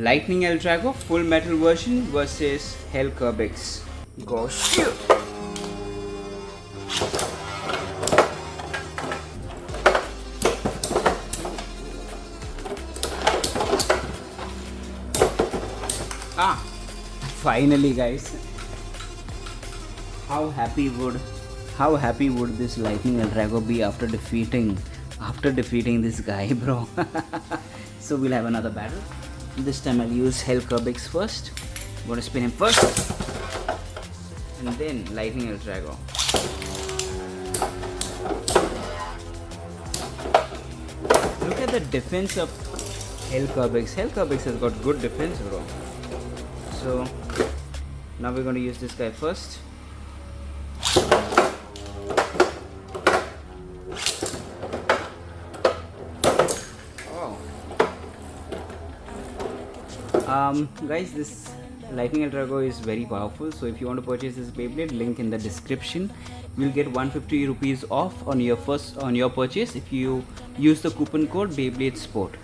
Lightning L Drago full metal version versus Hell Kerbecs. Go shoot! Finally, guys. How happy would this Lightning L Drago be after defeating this guy, bro? So we'll have another battle. This time I'll use Hell Kerbecs first. I'm gonna spin him first, and then Lightning L Drago. Look at the defense of Hell Kerbecs. Hell Kerbecs has got good defense, bro. So now we're going to use this guy first. Guys, this Lightning L Drago is very powerful. So if you want to purchase this Beyblade, link in the description. You'll get 150 rupees off on your purchase if you use the coupon code Beyblade Sport.